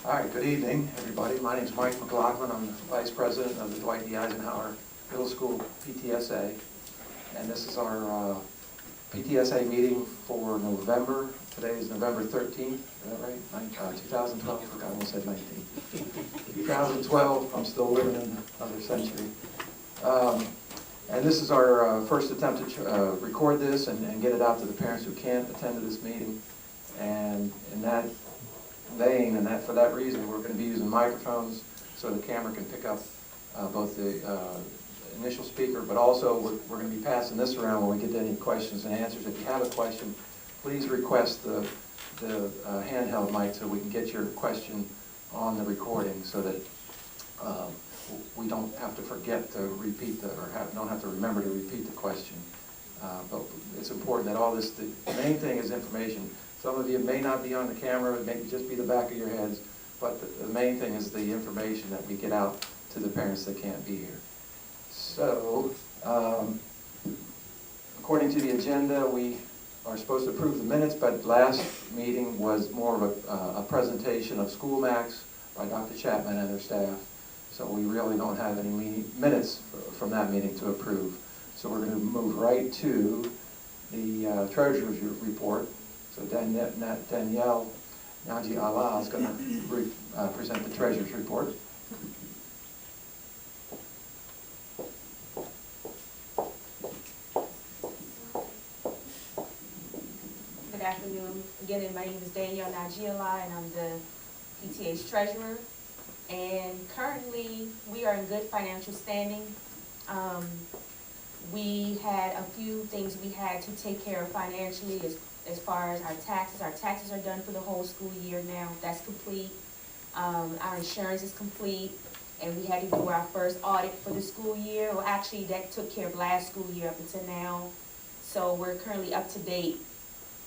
All right, good evening, everybody. My name is Mike McLaughlin. I'm the Vice President of the Dwight Eisenhower Middle School PTSA. And this is our PTSA meeting for November. Today is November 13th, is that right? 2012, I almost said 19. 2012, I'm still living in another century. And this is our first attempt to record this and get it out to the parents who can't attend to this meeting. And in that vein, and for that reason, we're going to be using microphones so the camera can pick up both the initial speaker, but also we're going to be passing this around when we get to any questions and answers. If you have a question, please request the handheld mic so we can get your question on the recording so that we don't have to forget to repeat don't have to remember to repeat the question. But it's important that all this, the main thing is information. Some of you may not be on the camera, it may just be the back of your heads, but the main thing is the information that we get out to the parents that can't be here. So, according to the agenda, we are supposed to approve the minutes, but last meeting was more of a presentation of School Max by Dr. Chapman and her staff. So we really don't have any minutes from that meeting to approve. So we're going to move right to the Treasurer's report. So Danielle Naji Allah is going to present the Treasurer's report. Good afternoon. Again, my name is Danielle Naji Allah, and I'm the PTA's Treasurer. And currently, we are in good financial standing. We had a few things we had to take care of financially as far as our taxes. Our taxes are done for the whole school year now. That's complete. Our insurance is complete. And we had to do our first audit for the school year. Well, actually, that took care of last school year up until now. So we're currently up to date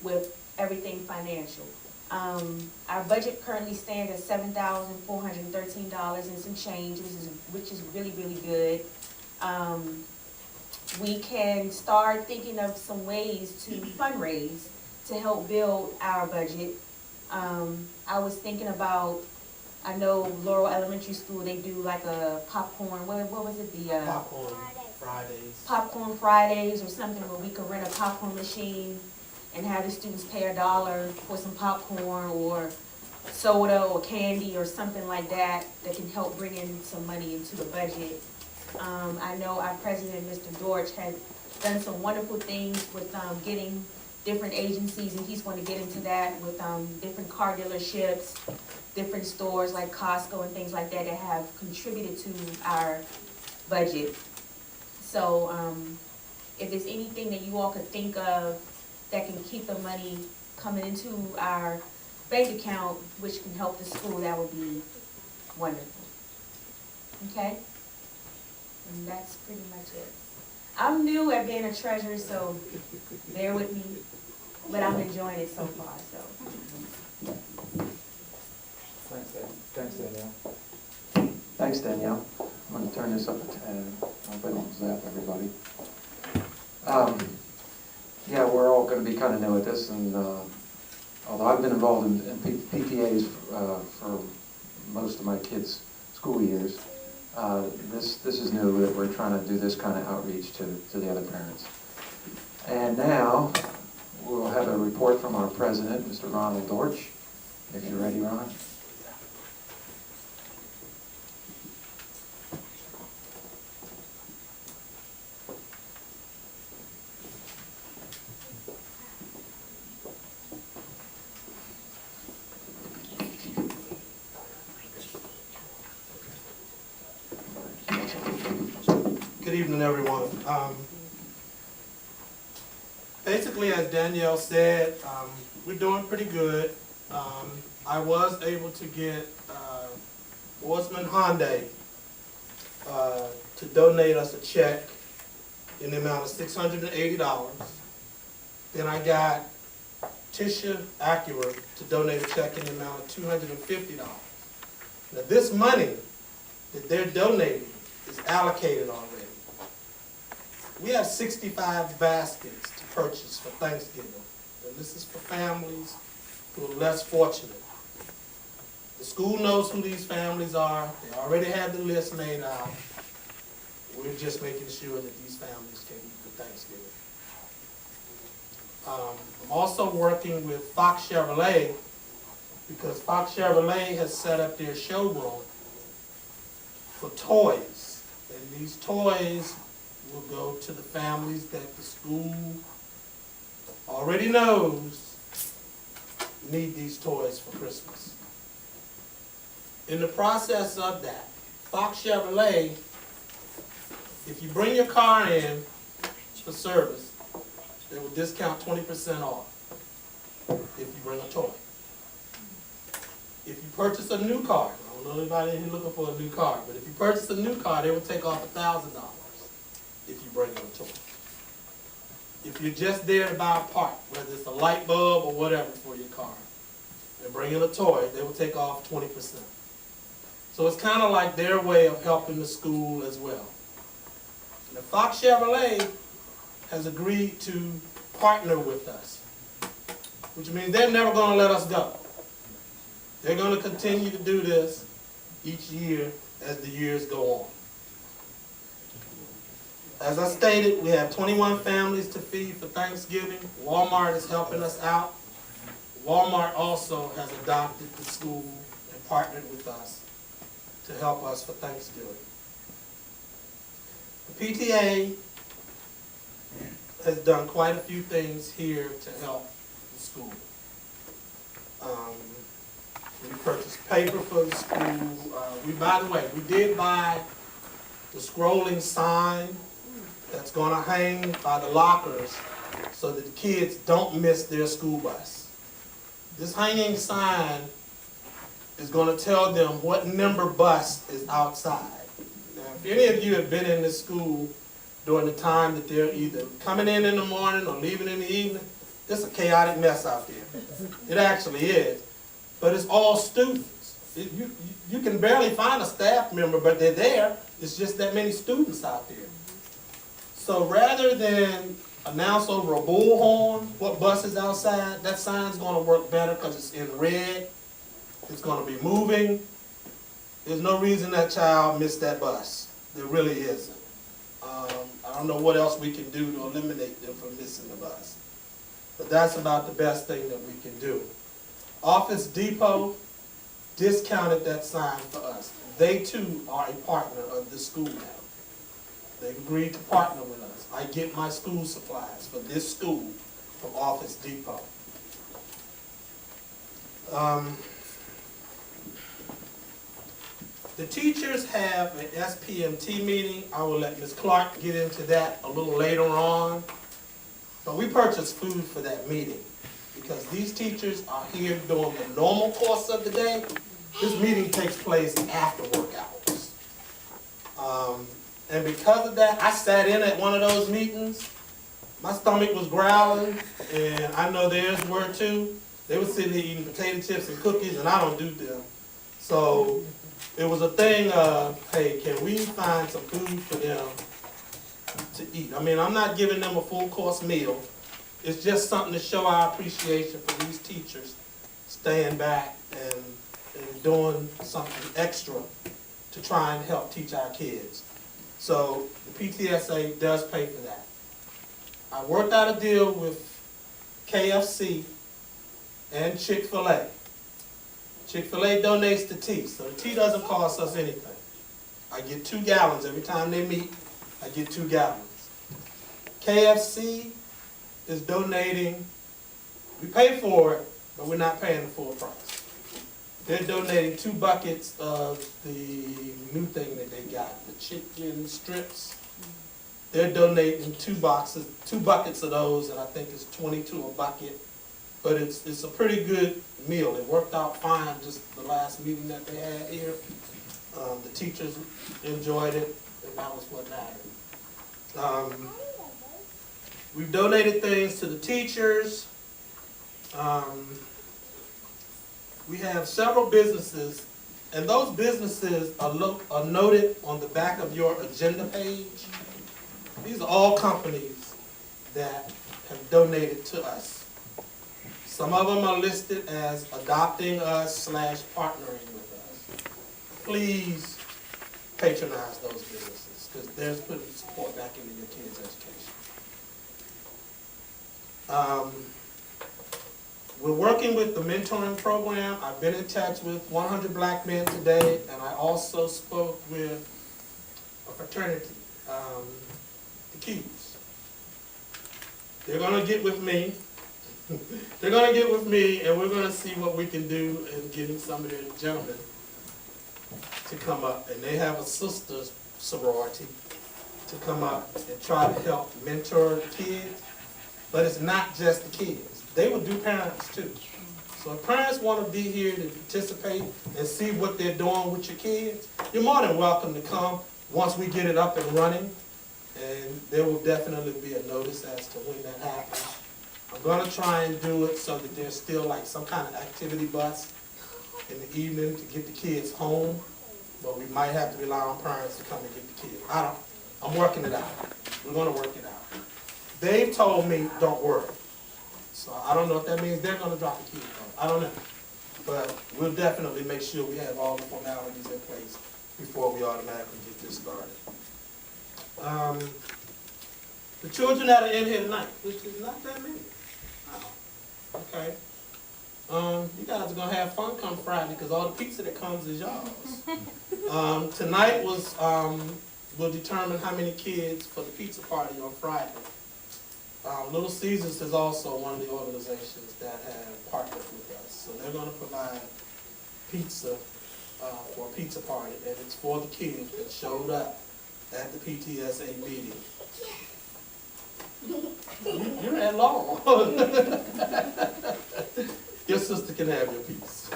with everything financial. Our budget currently stands at $7,413 and some change, which is really, really good. We can start thinking of some ways to fundraise to help build our budget. I was thinking about, I know Laurel Elementary School, they do like a popcorn, what was it? The Popcorn Fridays. Popcorn Fridays or something where we could rent a popcorn machine and have the students pay $1 for some popcorn or soda or candy or something like that that can help bring in some money into the budget. I know our president, Mr. Dorch, has done some wonderful things with getting different agencies, and he's going to get into that with different car dealerships, different stores like Costco and things like that that have contributed to our budget. So if there's anything that you all could think of that can keep the money coming into our bank account, which can help the school, that would be wonderful. Okay? And that's pretty much it. I'm new at being a treasurer, so bear with me, but I'm enjoying it so far, so. Thanks, Danielle. Thanks, Danielle. I'm going to turn this up and I'll zap everybody. Yeah, we're all going to be kind of new at this, and although I've been involved in PTAs for most of my kids' school years, this is new that we're trying to do this kind of outreach to the other parents. And now we'll have a report from our president, Mr. Ronald Dorch. If you're ready, Ron. Good evening, everyone. Basically, as Danielle said, we're doing pretty good. I was able to get Borsman Hyundai to donate us a check in the amount of $680. Then I got Tisha Acura to donate a check in the amount of $250. Now, this money that they're donating is allocated already. We have 65 baskets to purchase for Thanksgiving, and this is for families who are less fortunate. The school knows who these families are. They already have the list made out. We're just making sure that these families can eat for Thanksgiving. I'm also working with Fox Chevrolet because Fox Chevrolet has set up their showroom for toys. And these toys will go to the families that the school already knows need these toys for Christmas. In the process of that, Fox Chevrolet, if you bring your car in for service, they will discount 20% off if you bring a toy. If you purchase a new car, I don't know anybody in here looking for a new car, but if you purchase a new car, they will take off $1,000 if you bring in a toy. If you're just there to buy a part, whether it's a light bulb or whatever for your car, and bring in a toy, they will take off 20%. So it's kind of like their way of helping the school as well. And the Fox Chevrolet has agreed to partner with us, which means they're never going to let us go. They're going to continue to do this each year as the years go on. As I stated, we have 21 families to feed for Thanksgiving. Walmart is helping us out. Walmart also has adopted the school and partnered with us to help us for Thanksgiving. The PTA has done quite a few things here to help the school. We purchased paper for the school. By the way, we did buy the scrolling sign that's going to hang by the lockers so that the kids don't miss their school bus. This hanging sign is going to tell them what number bus is outside. Now, if any of you have been in this school during the time that they're either coming in the morning or leaving in the evening, it's a chaotic mess out there. It actually is. But it's all students. You can barely find a staff member, but they're there. It's just that many students out there. So rather than announce over a bullhorn what bus is outside, that sign's going to work better because it's in red. It's going to be moving. There's no reason that child missed that bus. There really isn't. I don't know what else we can do to eliminate them from missing the bus. But that's about the best thing that we can do. Office Depot discounted that sign for us. They too are a partner of the school now. They've agreed to partner with us. I get my school supplies for this school from Office Depot. The teachers have an SPMT meeting. I will let Ms. Clark get into that a little later on. But we purchased food for that meeting because these teachers are here during the normal course of the day. This meeting takes place after work hours. And because of that, I sat in at one of those meetings. My stomach was growling, and I know theirs were too. They were sitting there eating potato chips and cookies, and I don't do them. So it was a thing of, hey, can we find some food for them to eat? I mean, I'm not giving them a full course meal. It's just something to show our appreciation for these teachers staying back and doing something extra to try and help teach our kids. So the PTSA does pay for that. I worked out a deal with KFC and Chick-fil-A. Chick-fil-A donates the tea, so the tea doesn't cost us anything. I get 2 gallons every time they meet. I get 2 gallons. KFC is donating, we pay for it, but we're not paying the full price. They're donating 2 buckets of the new thing that they got, the chicken strips. They're donating 2 buckets of those, and I think it's $22 a bucket. But it's a pretty good meal. It worked out fine just the last meeting that they had here. The teachers enjoyed it, and that was what mattered. We've donated things to the teachers. We have several businesses, and those businesses are noted on the back of your agenda page. These are all companies that have donated to us Some of them are listed as adopting us / partnering with us. Please patronize those businesses, because they're putting support back into your kids' education. We're working with the mentoring program. I've been in touch with 100 Black men today, and I also spoke with a fraternity, the Qs. They're gonna get with me. They're gonna get with me, and we're gonna see what we can do in getting some of their gentlemen to come up. And they have a sisters sorority to come up and try to help mentor the kids. But it's not just the kids. They will do parents too. So if parents want to be here to participate and see what they're doing with your kids, you're more than welcome to come once we get it up and running. And there will definitely be a notice as to when that happens. I'm going to try and do it so that there's still like some kind of activity bus in the evening to get the kids home. But we might have to rely on parents to come and get the kids. I'm working it out. We're going to work it out. They've told me, don't worry. So I don't know if that means they're going to drop the kids off. I don't know. But we'll definitely make sure we have all the formalities in place before we automatically get this started. The children that are in here tonight, which is not that many. Wow. Okay. You guys are going to have fun come Friday because all the pizza that comes is yours. Tonight was, will determine how many kids for the pizza party on Friday. Little Caesars is also one of the organizations that have partnered with us. So they're going to provide pizza for a pizza party, and it's for the kids that showed up at the PTSA meeting. You're at long. Your sister can have your piece.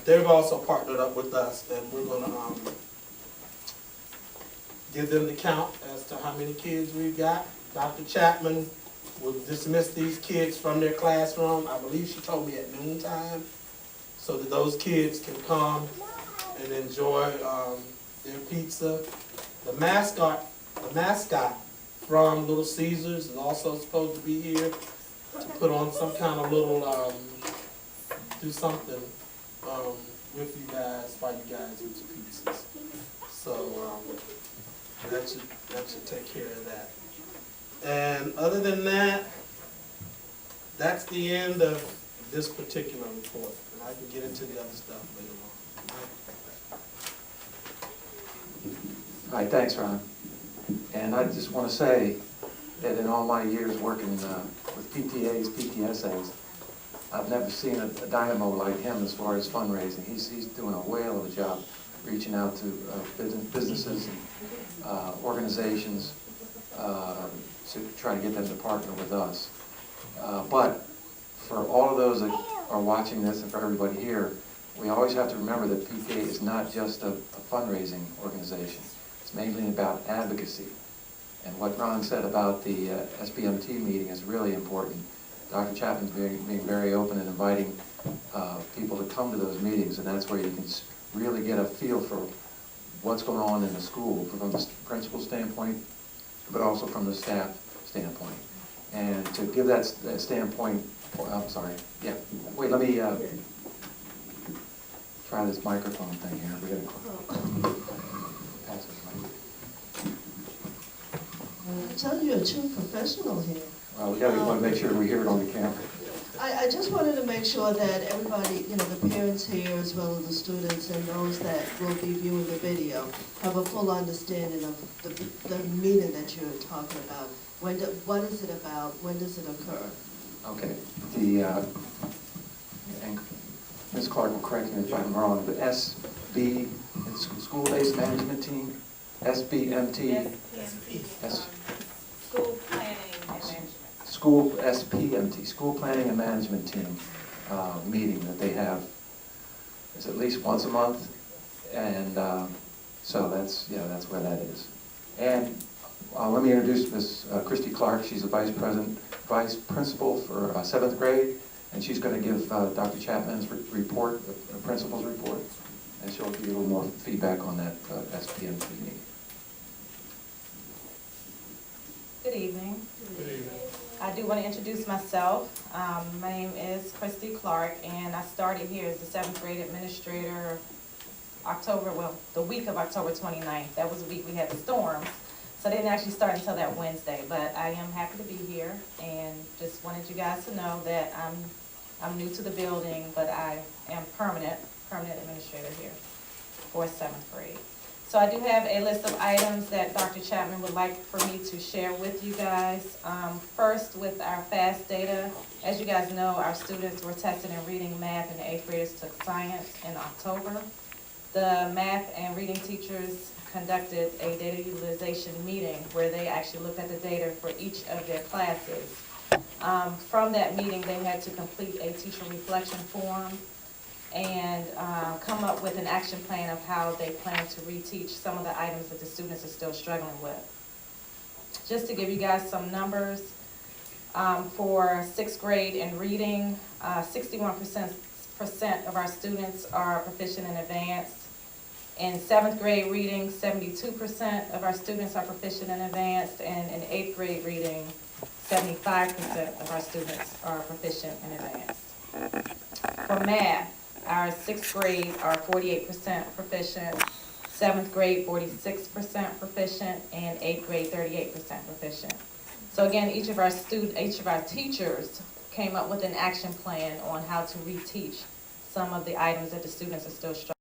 They've also partnered up with us, and we're going to give them the count as to how many kids we've got. Dr. Chapman will dismiss these kids from their classroom. I believe she told me at noontime, so that those kids can come and enjoy their pizza. The mascot from Little Caesars is also supposed to be here to put on some kind of little, do something with you guys while you guys eat your pizzas. So that should take care of that. And other than that, that's the end of this particular report. And I can get into the other stuff later on. All right, thanks, Ron. And I just want to say that in all my years working with PTAs, PTSAs, I've never seen a dynamo like him as far as fundraising. He's doing a whale of a job reaching out to businesses and organizations to try to get them to partner with us. But for all of those that are watching this and for everybody here, we always have to remember that PTA is not just a fundraising organization. It's mainly about advocacy. And what Ron said about the SBMT meeting is really important. Dr. Chapman's being very open and inviting people to come to those meetings, and that's where you can really get a feel for what's going on in the school from the principal standpoint, but also from the staff standpoint. And to give that standpoint, I'm sorry, yeah, wait, let me try this microphone thing here. We're gonna pass this mic. I tell you, you're a true professional here. Well, we want to make sure we hear it on the camera. I just wanted to make sure that everybody, the parents here as well as the students and those that will be viewing the video have a full understanding of the meeting that you're talking about. What is it about? When does it occur? Okay. And Ms. Clark will correct me if I'm wrong, but SB, it's School-Based Management Team, SBMT. School planning and management. School SPMT, School Planning and Management Team meeting that they have. It's at least once a month, and so that's where that is. And let me introduce Ms. Christy Clark. She's the vice principal for 7th grade, and she's going to give Dr. Chapman's report, the principal's report, and she'll give you a little more feedback on that SPMT meeting. Good evening. Good evening. I do want to introduce myself. My name is Christy Clark, and I started here as the 7th grade administrator the week of October 29th. That was the week we had the storms. So they didn't actually start until that Wednesday, but I am happy to be here and just wanted you guys to know that I'm new to the building, but I am permanent administrator here for 7th grade. So I do have a list of items that Dr. Chapman would like for me to share with you guys. First, with our FAST data, as you guys know, our students were tested in reading, math, and the 8th graders took science in October. The math and reading teachers conducted a data utilization meeting where they actually looked at the data for each of their classes. From that meeting, they had to complete a teacher reflection form and come up with an action plan of how they plan to reteach some of the items that the students are still struggling with. Just to give you guys some numbers, for 6th grade in reading, 61% of our students are proficient in advanced. In 7th grade reading, 72% of our students are proficient in advanced, and in 8th grade reading, 75% of our students are proficient in advanced. For math, our 6th grade are 48% proficient, 7th grade 46% proficient, and 8th grade 38% proficient. So again, each of our teachers came up with an action plan on how to reteach some of the items that the students are still struggling